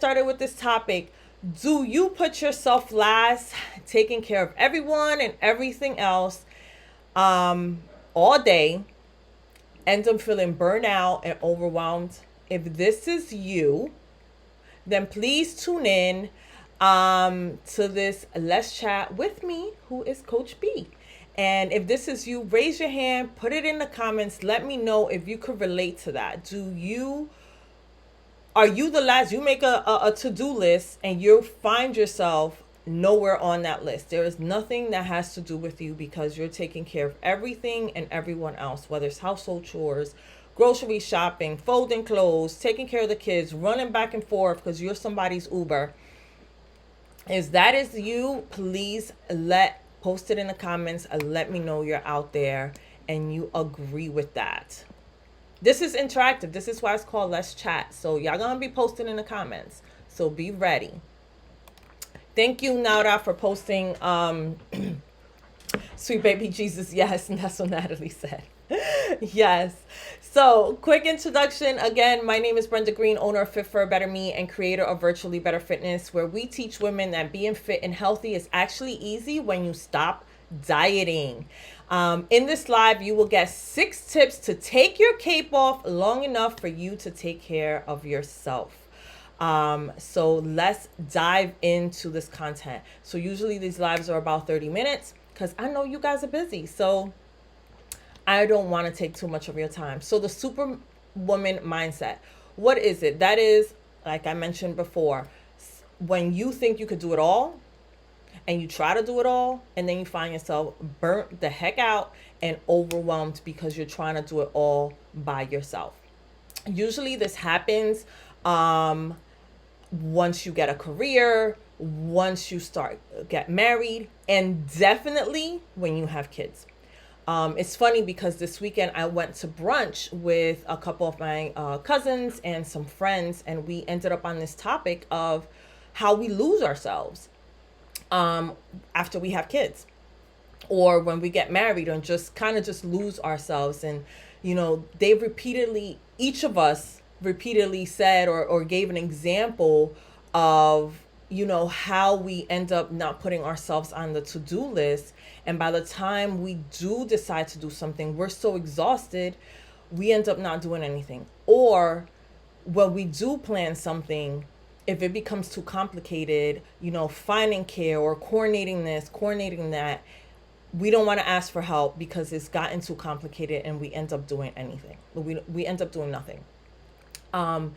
Started with this topic. Do you put yourself last, taking care of everyone and everything else all day, end up feeling burnt out and overwhelmed? If this is you, then please tune in to this Let's Chat with me, who is Coach B. And if this is you, raise your hand, put it in the comments. Let me know if you could relate to that. Are you the last? You make a to-do list and you find yourself nowhere on that list. There is nothing that has to do with you because you're taking care of everything and everyone else, whether it's household chores, grocery shopping, folding clothes, taking care of the kids, running back and forth because you're somebody's Uber. If that is you, please post it in the comments and let me know you're out there and you agree with that. This is interactive. This is why it's called Let's Chat. So y'all gonna be posting in the comments. So be ready. Thank you, Nara, for posting Sweet Baby Jesus. Yes, and that's what Natalie said. Yes. So, quick introduction. Again, my name is Brenda Green, owner of Fit for a Better Me and creator of Virtually Better Fitness, where we teach women that being fit and healthy is actually easy when you stop dieting. In this live, you will get 6 tips to take your cape off long enough for you to take care of yourself. So let's dive into this content. So usually these lives are about 30 minutes because I know you guys are busy. So I don't want to take too much of your time. So the Superwoman mindset, what is it? That is, like I mentioned before, when you think you could do it all and you try to do it all and then you find yourself burnt the heck out and overwhelmed because you're trying to do it all by yourself. Usually this happens once you get a career, once you get married, and definitely when you have kids. It's funny because this weekend I went to brunch with a couple of my cousins and some friends, and we ended up on this topic of how we lose ourselves after we have kids, or when we get married, and just kind of just lose ourselves. And they each of us repeatedly said or gave an example of how we end up not putting ourselves on the to-do list, and by the time we do decide to do something, we're so exhausted we end up not doing anything. Or when we do plan something, if it becomes too complicated, finding care or coordinating this, coordinating that, we don't want to ask for help because it's gotten too complicated and we end up doing anything. We end up doing nothing. And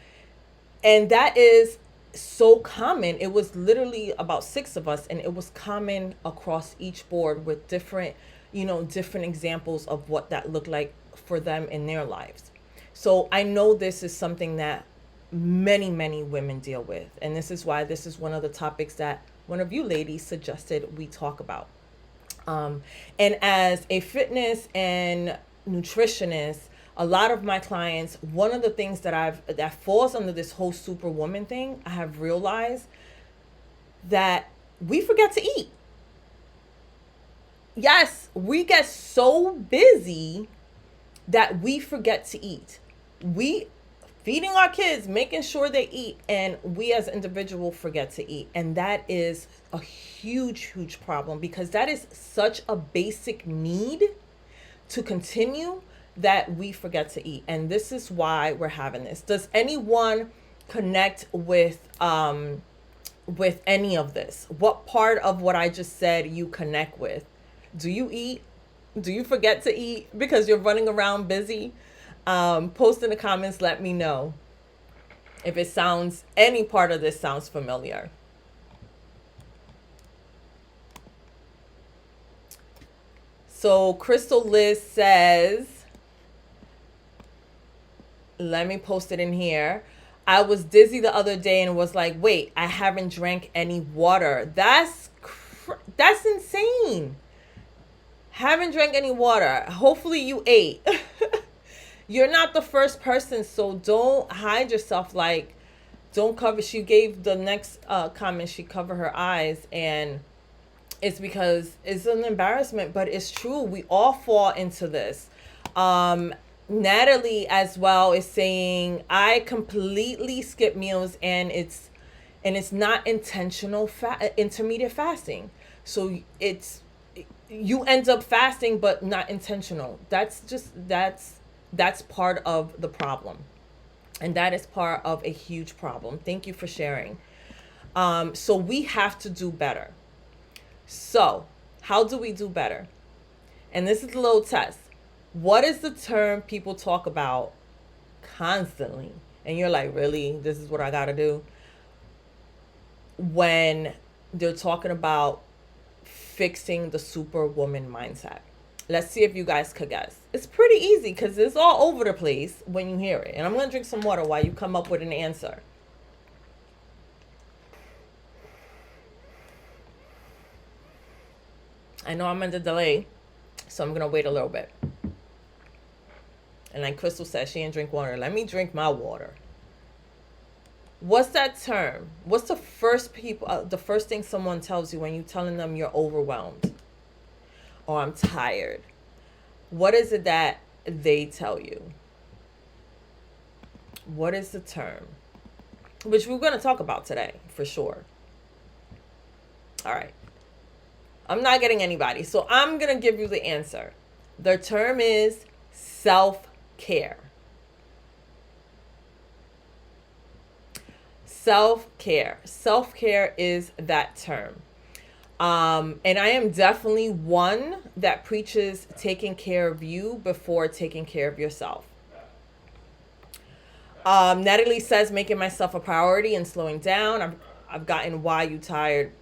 that is so common. It was literally about 6 of us, and it was common across each board with different examples of what that looked like for them in their lives. So I know this is something that many, many women deal with. And this is why this is one of the topics that one of you ladies suggested we talk about. And as a fitness and nutritionist, a lot of my clients, one of the things that falls under this whole Superwoman thing, I have realized that we forget to eat. Yes, we get so busy that we forget to eat. We feeding our kids, making sure they eat, and we as individuals forget to eat. And that is a huge, huge problem because that is such a basic need to continue that we forget to eat. And this is why we're having this. Does anyone connect with any of this? What part of what I just said you connect with? Do you eat? Do you forget to eat because you're running around busy? Post in the comments, let me know if any part of this sounds familiar. So Crystal Liz says, let me post it in here. I was dizzy the other day and was like, wait, I haven't drank any water. That's insane. Haven't drank any water. Hopefully you ate. You're not the first person, so don't hide yourself. Like, don't cover. She gave the next comment, she covered her eyes, and it's because it's an embarrassment, but it's true. We all fall into this. Natalie as well is saying, I completely skip meals and it's and it's not intentional intermediate fasting. So you end up fasting but not intentional. That's part of the problem, and that is part of a huge problem. Thank you for sharing. So we have to do better. So how do we do better? And this is a little test. What is the term people talk about constantly? And you're like, really? This is what I got to do? When they're talking about fixing the superwoman mindset. Let's see if you guys could guess. It's pretty easy because it's all over the place when you hear it. And I'm going to drink some water while you come up with an answer. I know I'm under delay, so I'm going to wait a little bit. And like Crystal said, she didn't drink water. Let me drink my water. What's that term? What's the first thing someone tells you when you're telling them you're overwhelmed? Or I'm tired. What is it that they tell you? What is the term? Which we're going to talk about today, for sure. All right. I'm not getting anybody, so I'm going to give you the answer. The term is self-care. Self-care. Self-care is that term. And I am definitely one that preaches taking care of you before taking care of yourself. Natalie says making myself a priority and slowing down. I've gotten why you tired.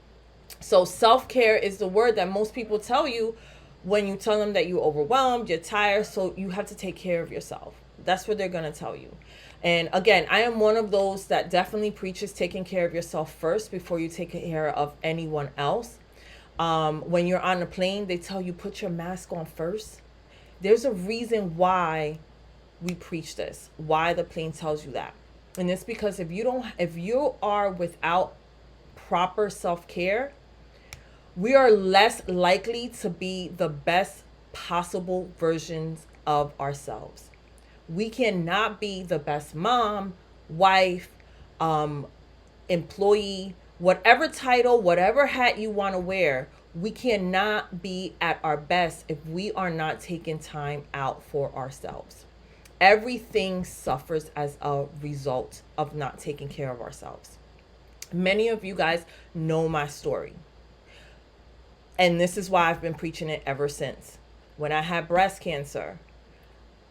So self-care is the word that most people tell you when you tell them that you're overwhelmed, you're tired, so you have to take care of yourself. That's what they're going to tell you. And again, I am one of those that definitely preaches taking care of yourself first before you take care of anyone else. When you're on a plane, they tell you put your mask on first. There's a reason why we preach this, why the plane tells you that. And it's because if you are without proper self-care, we are less likely to be the best possible versions of ourselves. We cannot be the best mom, wife, employee, whatever title, whatever hat you want to wear. We cannot be at our best if we are not taking time out for ourselves. Everything suffers as a result of not taking care of ourselves. Many of you guys know my story. And this is why I've been preaching it ever since. When I had breast cancer,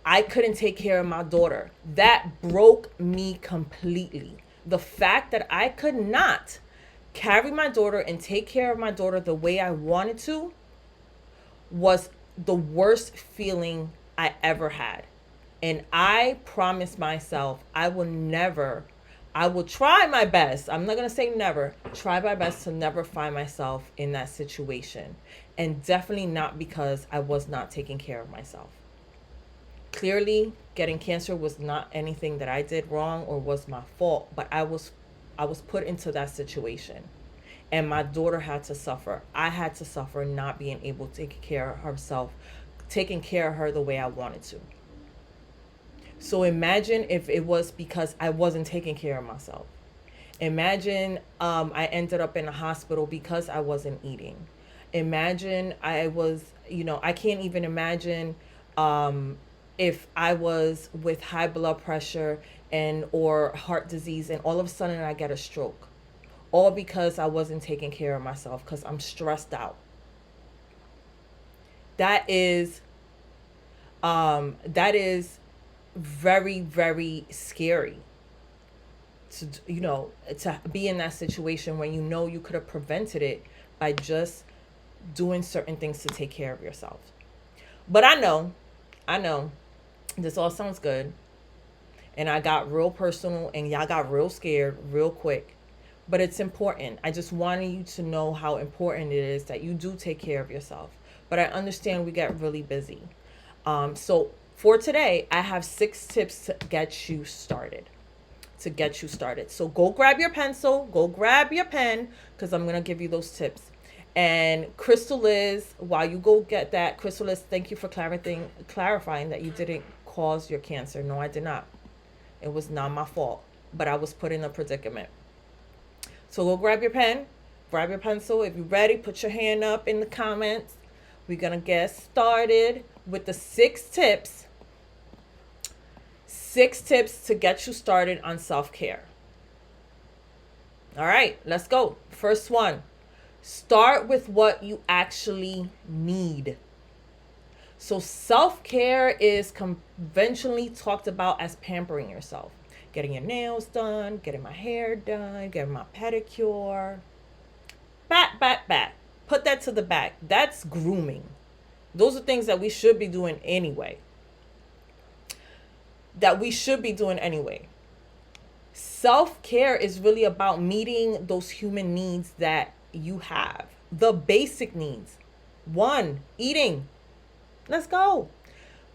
I couldn't take care of my daughter. That broke me completely. The fact that I could not carry my daughter and take care of my daughter the way I wanted to was the worst feeling I ever had. And I promised myself I will try my best. I'm not going to say never. Try my best to never find myself in that situation. And definitely not because I was not taking care of myself. Clearly, getting cancer was not anything that I did wrong or was my fault, but I was put into that situation. And my daughter had to suffer. I had to suffer not being able to take care of herself, taking care of her the way I wanted to. So imagine if it was because I wasn't taking care of myself. Imagine I ended up in a hospital because I wasn't eating. Imagine I can't even imagine if I was with high blood pressure or heart disease and all of a sudden I get a stroke. All because I wasn't taking care of myself because I'm stressed out. That is very, very scary to be in that situation when you could have prevented it by just doing certain things to take care of yourself. But I know this all sounds good, and I got real personal and y'all got real scared real quick, but it's important. I just wanted you to know how important it is that you do take care of yourself. But I understand we get really busy. So for today, I have 6 tips to get you started. So go grab your pencil, go grab your pen, because I'm going to give you those tips. And Crystal Liz, while you go get that, Crystal Liz, thank you for clarifying that you didn't cause your cancer. No, I did not. It was not my fault, but I was put in a predicament. So go grab your pen, grab your pencil. If you're ready, put your hand up in the comments. We're going to get started with the 6 tips. 6 tips to get you started on self-care. All right, let's go. First one, start with what you actually need. So self-care is conventionally talked about as pampering yourself. Getting your nails done, getting my hair done, getting my pedicure. Back. Put that to the back. That's grooming. Those are things that we should be doing anyway. Self-care is really about meeting those human needs that you have. The basic needs. 1, eating. Let's go.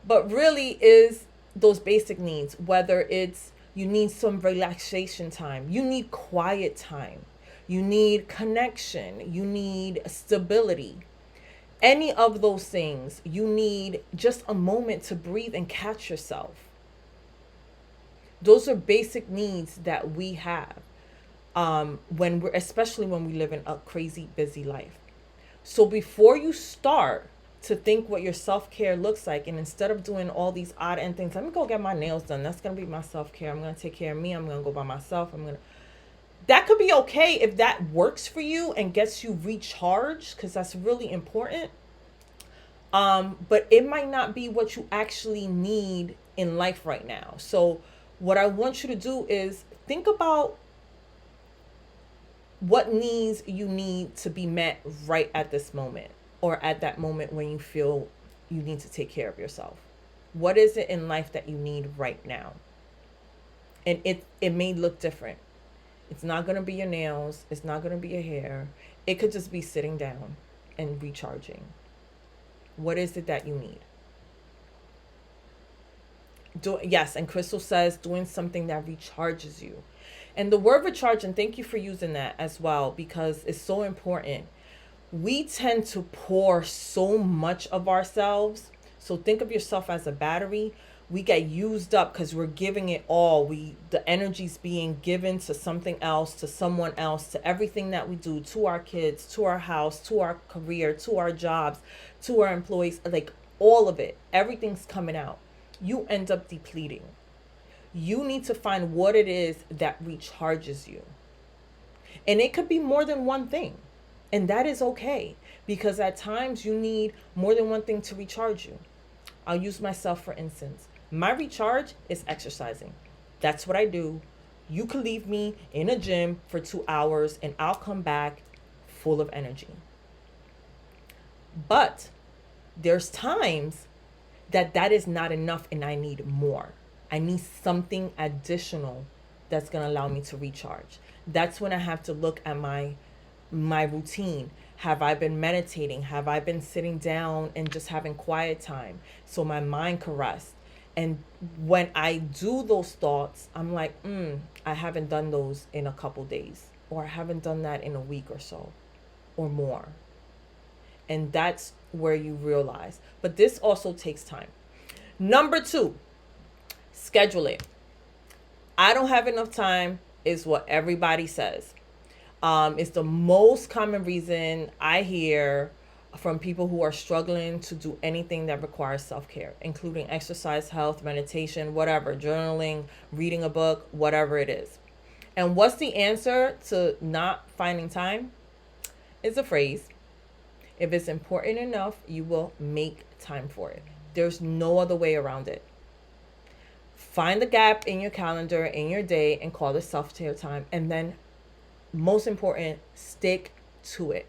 But really is those basic needs, whether it's you need some relaxation time, you need quiet time, you need connection, you need stability. Any of those things, you need just a moment to breathe and catch yourself. Those are basic needs that we have especially when we live in a crazy busy life. So before you start to think what your self-care looks like, and instead of doing all these odd end things, let me go get my nails done. That's going to be my self-care. I'm going to take care of me. I'm going to go by myself. That could be okay if that works for you and gets you recharged, because that's really important. But it might not be what you actually need in life right now. So what I want you to do is think about what needs you need to be met right at this moment, or at that moment when you feel you need to take care of yourself. What is it in life that you need right now? And it may look different. It's not going to be your nails. It's not going to be your hair. It could just be sitting down and recharging. What is it that you need? Yes, and Crystal says doing something that recharges you. And the word recharge, and thank you for using that as well, because it's so important. We tend to pour so much of ourselves. So think of yourself as a battery. We get used up because we're giving it all. The energy's being given to something else, to someone else, to everything that we do, to our kids, to our house, to our career, to our jobs, to our employees, like all of it. Everything's coming out. You end up depleting. You need to find what it is that recharges you. And it could be more than one thing. And that is okay, because at times you need more than one thing to recharge you. I'll use myself for instance. My recharge is exercising. That's what I do. You could leave me in a gym for 2 hours and I'll come back full of energy. But there's times that is not enough and I need more. I need something additional that's going to allow me to recharge. That's when I have to look at my routine. Have I been meditating? Have I been sitting down and just having quiet time so my mind can rest? And when I do those thoughts, I'm like, I haven't done those in a couple days, or I haven't done that in a week or so or more. And that's where you realize. But this also takes time. Number 2, schedule it. I don't have enough time is what everybody says. It's the most common reason I hear from people who are struggling to do anything that requires self-care, including exercise, health, meditation, whatever, journaling, reading a book, whatever it is. And what's the answer to not finding time? It's a phrase. If it's important enough, you will make time for it. There's no other way around it. Find the gap in your calendar, in your day, and call it self-care time. And then, most important, stick to it.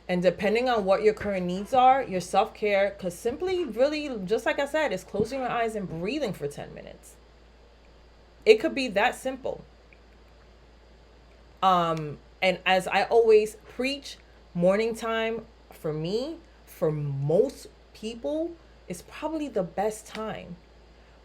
And depending on what your current needs are, your self-care could simply, really, just like I said, is closing your eyes and breathing for 10 minutes. It could be that simple. And as I always preach, morning time for me, for most people, is probably the best time.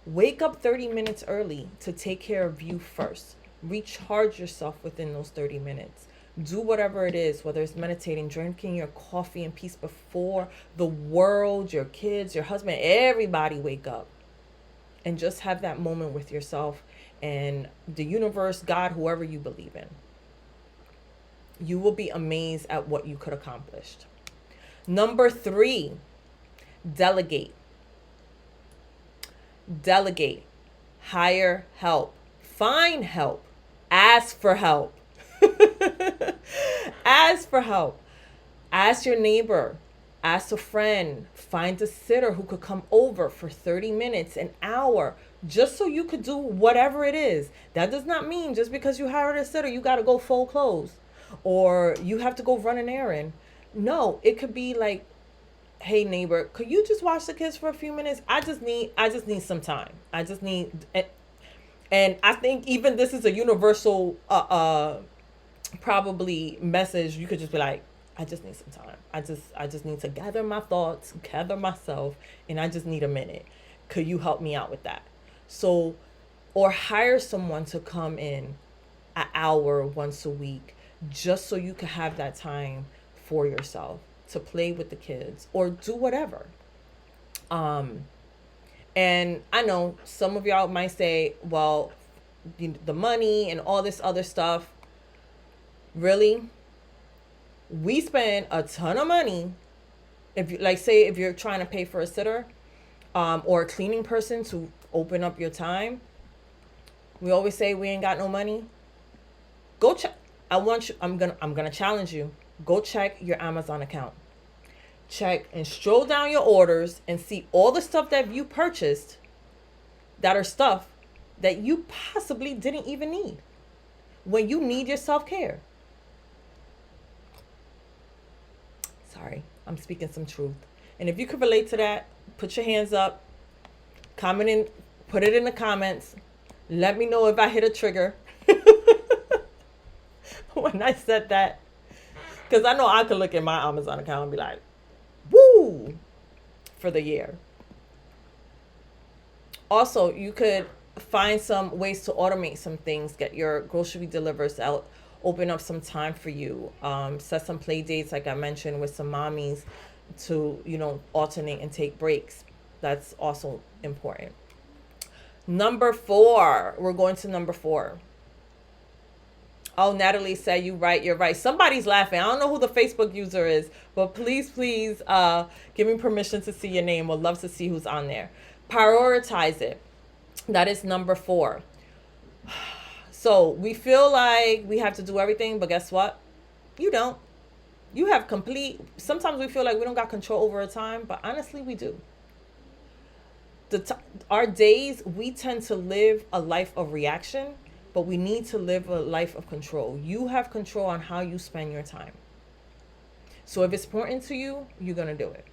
Wake up 30 minutes early to take care of you first. Recharge yourself within those 30 minutes. Do whatever it is, whether it's meditating, drinking your coffee in peace before the world, your kids, your husband, everybody wake up. And just have that moment with yourself and the universe, God, whoever you believe in. You will be amazed at what you could accomplish. Number 3, delegate. Delegate. Hire help. Find help. Ask for help. Ask for help. Ask your neighbor. Ask a friend. Find a sitter who could come over for 30 minutes, an hour, just so you could do whatever it is. That does not mean just because you hired a sitter, you got to go full clothes or you have to go run an errand. No, it could be like, hey neighbor, could you just watch the kids for a few minutes? I just need some time. I just need, and I think even this is a universal probably message. You could just be like, I just need some time. I just need to gather my thoughts, gather myself, and I just need a minute. Could you help me out with that? So, or hire someone to come in an hour once a week just so you can have that time for yourself to play with the kids or do whatever. Um and I know some of y'all might say, well, the money and all this other stuff, really? We spend a ton of money. If you like, say if you're trying to pay for a sitter or a cleaning person to open up your time, we always say we ain't got no money. Go check. I'm gonna challenge you. Go check your Amazon account. Check and stroll down your orders and see all the stuff that you purchased that are stuff that you possibly didn't even need when you need your self-care. Sorry, I'm speaking some truth. And if you could relate to that, put your hands up, comment in, put it in the comments. Let me know if I hit a trigger when I said that. Because I know I could look at my Amazon account and be like, woo, for the year. Also, you could find some ways to automate some things, get your grocery delivers out, open up some time for you, set some play dates, like I mentioned, with some mommies to, alternate and take breaks. That's also important. Number 4, we're going to number 4. Oh, Natalie said you're right. Somebody's laughing. I don't know who the Facebook user is, but please, give me permission to see your name. Would love to see who's on there. Prioritize it. That is number 4. So we feel like we have to do everything, but guess what? You don't. You have sometimes we feel like we don't got control over our time, but honestly, we do. Our days, we tend to live a life of reaction, but we need to live a life of control. You have control on how you spend your time. So if it's important to you, you're going to do it.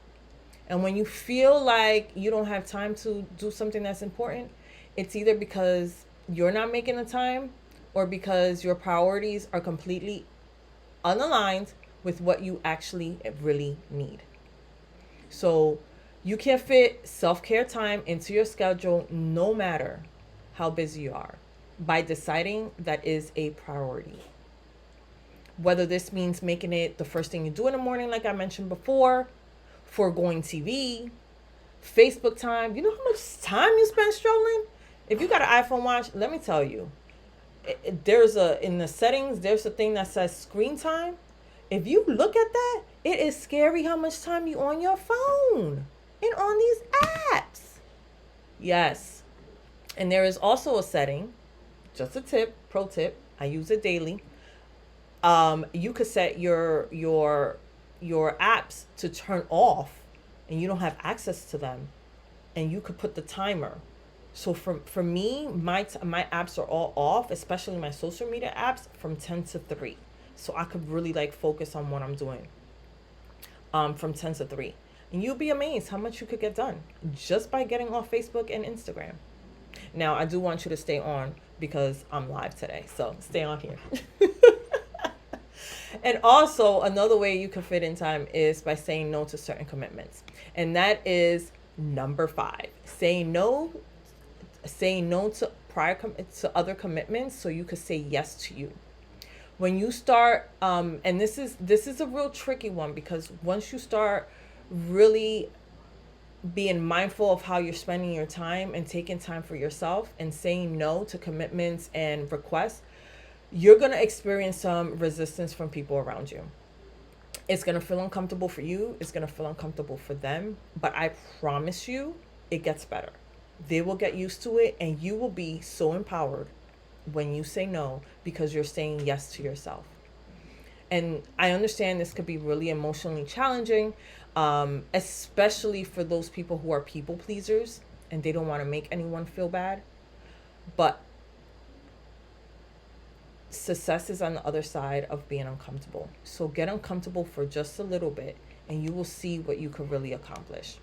And when you feel like you don't have time to do something that's important, it's either because you're not making the time or because your priorities are completely unaligned with what you actually really need. So you can fit self-care time into your schedule no matter how busy you are by deciding that is a priority. Whether this means making it the first thing you do in the morning, like I mentioned before, foregoing TV, Facebook time. You know how much time you spend strolling? If you got an iPhone watch, let me tell you, in the settings, there's a thing that says screen time. If you look at that, it is scary how much time you on your phone and on these apps. Yes. And there is also a setting, just a pro tip, I use it daily. You could set your apps to turn off and you don't have access to them, and you could put the timer. So for me, my apps are all off, especially my social media apps, from 10 to 3. So I could really focus on what I'm doing from 10 to 3. And you'll be amazed how much you could get done just by getting off Facebook and Instagram. Now, I do want you to stay on because I'm live today. So stay on here. And also, another way you can fit in time is by saying no to certain commitments. And that is number 5. Saying no to to other commitments so you could say yes to you. When you start, and this is a real tricky one, because once you start really being mindful of how you're spending your time and taking time for yourself and saying no to commitments and requests, you're going to experience some resistance from people around you. It's going to feel uncomfortable for you. It's going to feel uncomfortable for them. But I promise you, it gets better. They will get used to it, and you will be so empowered when you say no because you're saying yes to yourself. And I understand this could be really emotionally challenging, especially for those people who are people pleasers and they don't want to make anyone feel bad. But success is on the other side of being uncomfortable. So get uncomfortable for just a little bit, and you will see what you could really accomplish.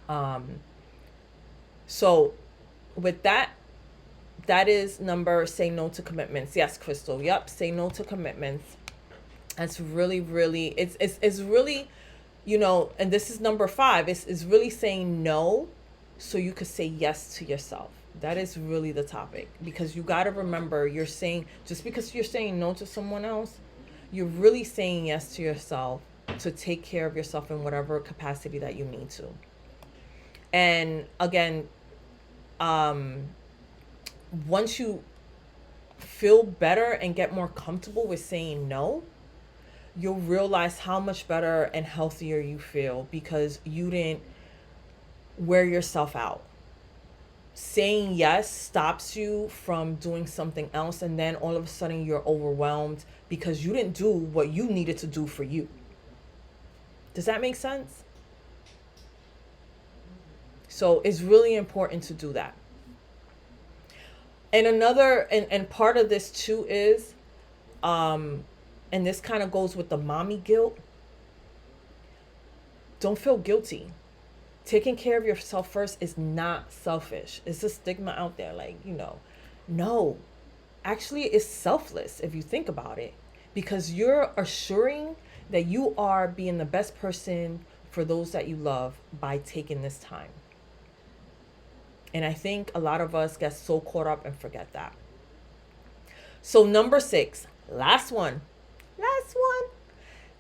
Um, so, with that, that is number, say no to commitments. Yes, Crystal. Yep, say no to commitments. That's really, really, it's really, and this is number 5. It's really saying no so you could say yes to yourself. That is really the topic, because you got to remember, you're saying, just because you're saying no to someone else, you're really saying yes to yourself to take care of yourself in whatever capacity that you need to. And again, once you feel better and get more comfortable with saying no, you'll realize how much better and healthier you feel because you didn't wear yourself out. Saying yes stops you from doing something else, and then all of a sudden you're overwhelmed because you didn't do what you needed to do for you. Does that make sense? So it's really important to do that. And and part of this too is, and this kind of goes with the mommy guilt. Don't feel guilty. Taking care of yourself first is not selfish. It's a stigma out there, like, no, actually it's selfless if you think about it, because you're assuring that you are being the best person for those that you love by taking this time. And I think a lot of us get so caught up and forget that. So number 6, last one,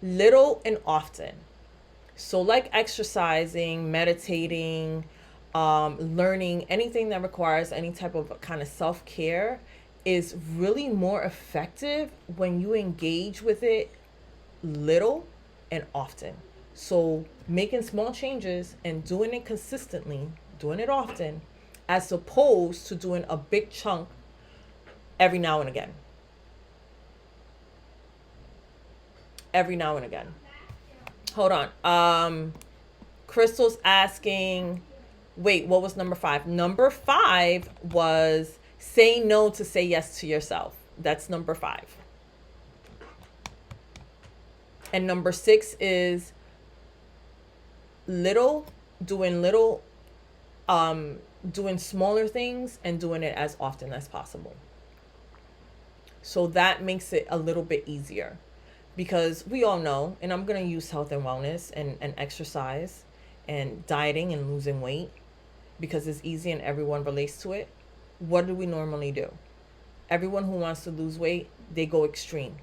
little and often. So like exercising, meditating, learning, anything that requires any type of kind of self-care is really more effective when you engage with it little and often. So making small changes and doing it consistently, doing it often, as opposed to doing a big chunk every now and again. Every now and again. Hold on. Crystal's asking, wait, what was number 5? Number 5 was say no to say yes to yourself. That's number 5. And number 6 is little, doing smaller things and doing it as often as possible. So that makes it a little bit easier, because we all know, and I'm going to use health and wellness and exercise and dieting and losing weight because it's easy and everyone relates to it. What do we normally do? Everyone who wants to lose weight, they go extreme.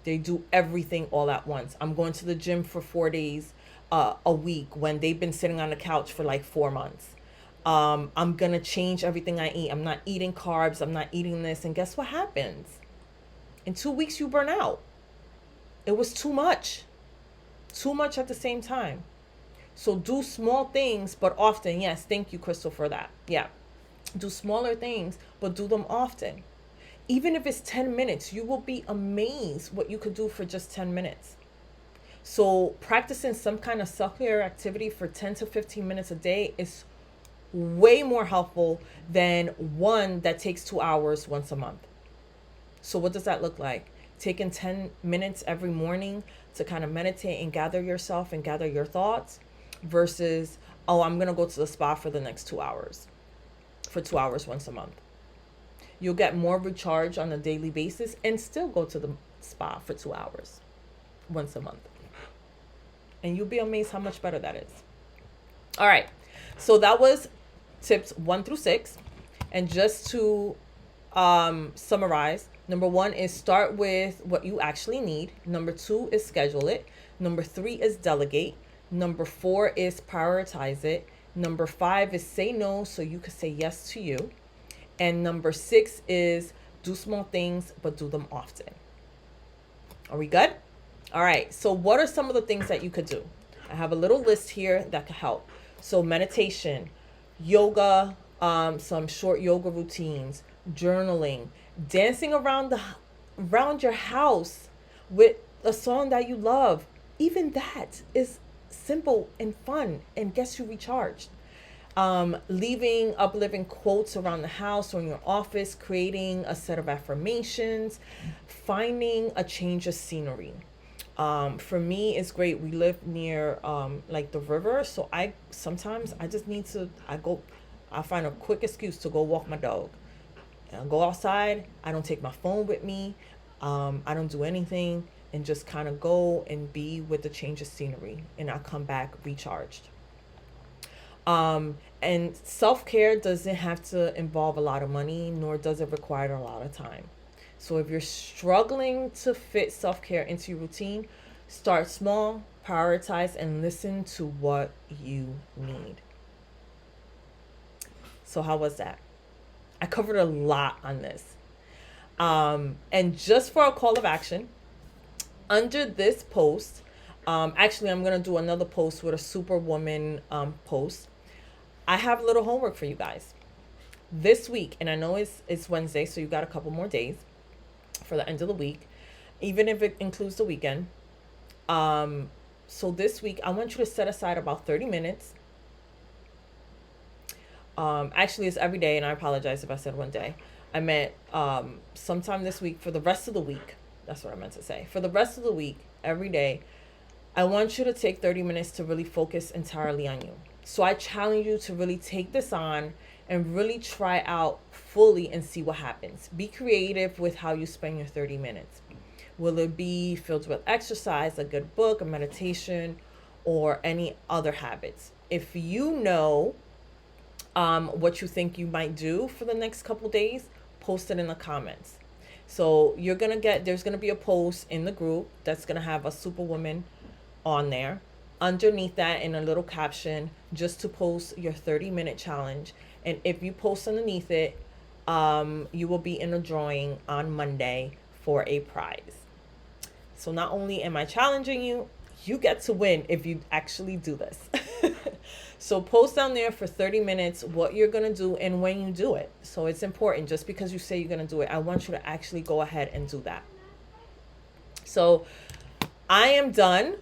They do everything all at once. I'm going to the gym for 4 days a week when they've been sitting on the couch for like 4 months. I'm going to change everything I eat. I'm not eating carbs. I'm not eating this. And guess what happens? In 2 weeks, you burn out. It was too much. Too much at the same time. So do small things, but often. Yes, thank you, Crystal, for that. Yeah. Do smaller things, but do them often. Even if it's 10 minutes, you will be amazed what you could do for just 10 minutes. So practicing some kind of self-care activity for 10 to 15 minutes a day is way more helpful than one that takes 2 hours once a month. So what does that look like? Taking 10 minutes every morning to kind of meditate and gather yourself and gather your thoughts versus, oh, I'm going to go to the spa for the next 2 hours, for 2 hours once a month. You'll get more recharge on a daily basis and still go to the spa for 2 hours once a month. And you'll be amazed how much better that is. All right. So that was tips 1 through 6. And just to summarize, number 1 is start with what you actually need. Number 2 is schedule it. Number 3 is delegate. Number 4 is prioritize it. Number 5 is say no so you can say yes to you. And number 6 is Do small things, but do them often. Are we good? All right. So, what are some of the things that you could do? I have a little list here that could help. So, meditation, yoga, some short yoga routines, journaling, dancing around your house with a song that you love. Even that is simple and fun and gets you recharged. Leaving uplifting quotes around the house or in your office, creating a set of affirmations, finding a change of scenery. For me, it's great. We live near like the river, so I sometimes I just need to. I find a quick excuse to go walk my dog. And I go outside. I don't take my phone with me. I don't do anything, and just kind of go and be with the change of scenery, and I come back recharged. And self-care doesn't have to involve a lot of money, nor does it require a lot of time. So if you're struggling to fit self-care into your routine, start small, prioritize, and listen to what you need. So how was that? I covered a lot on this. And just for a call of action, under this post, actually, I'm going to do another post with a Superwoman post. I have a little homework for you guys this week, and I know it's Wednesday, so you got a couple more days for the end of the week, even if it includes the weekend. So this week, I want you to set aside about 30 minutes. Actually, it's every day, and I apologize if I said one day. I meant sometime this week for the rest of the week. That's what I meant to say. For the rest of the week, every day, I want you to take 30 minutes to really focus entirely on you. So I challenge you to really take this on and really try out fully and see what happens. Be creative with how you spend your 30 minutes. Will it be filled with exercise, a good book, a meditation, or any other habits? If you know what you think you might do for the next couple days, post it in the comments. So there's gonna be a post in the group that's gonna have a Superwoman on there. Underneath that, in a little caption, just to post your 30-minute challenge. And if you post underneath it, you will be in a drawing on Monday for a prize. So not only am I challenging you, you get to win if you actually do this. So post down there for 30 minutes what you're going to do and when you do it. So it's important. Just because you say you're going to do it, I want you to actually go ahead and do that. So I am done.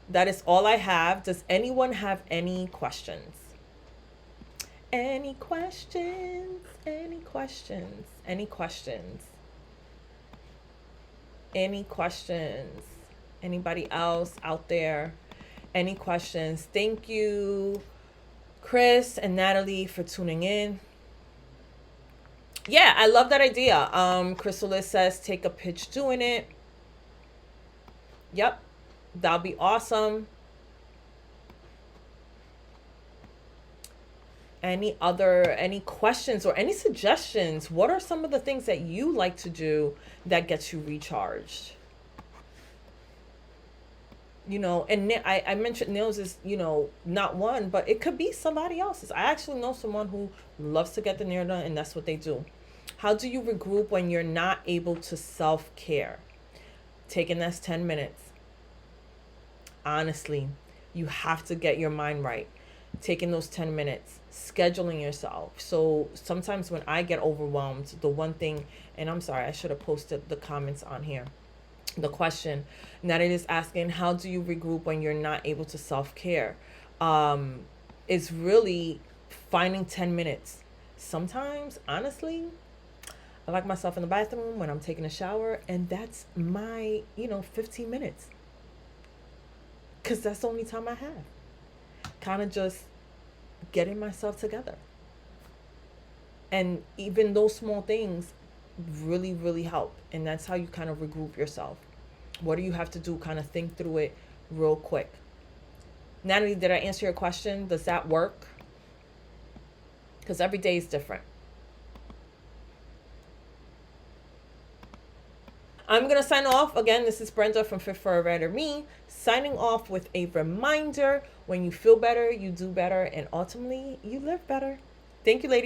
That is all I have. Does anyone have any questions? Any questions? Any questions? Any questions? Any questions? Anybody else out there? Any questions? Thank you, Chris and Natalie, for tuning in. Yeah, I love that idea. Chrysalis says take a pitch doing it. Yep. That'll be awesome. Any questions or any suggestions? What are some of the things that you like to do that gets you recharged? And I mentioned nails is, not one, but it could be somebody else's. I actually know someone who loves to get the nail done, and that's what they do. How do you regroup when you're not able to self-care? Taking that's 10 minutes. Honestly, you have to get your mind right. Taking those 10 minutes, scheduling yourself. So sometimes when I get overwhelmed, the one thing, and I'm sorry, I should have posted the comments on here. The question that it is asking, how do you regroup when you're not able to self-care? It's really finding 10 minutes. Sometimes, honestly, I like myself in the bathroom when I'm taking a shower, and that's my, 15 minutes. Because that's the only time I have. Kind of just getting myself together. And even those small things really, really help. And that's how you kind of regroup yourself. What do you have to do? Kind of think through it real quick. Natalie, did I answer your question? Does that work? Because every day is different. I'm going to sign off. Again, this is Brenda from Fit for a Better Me, signing off with a reminder: when you feel better, you do better, and ultimately, you live better. Thank you, ladies.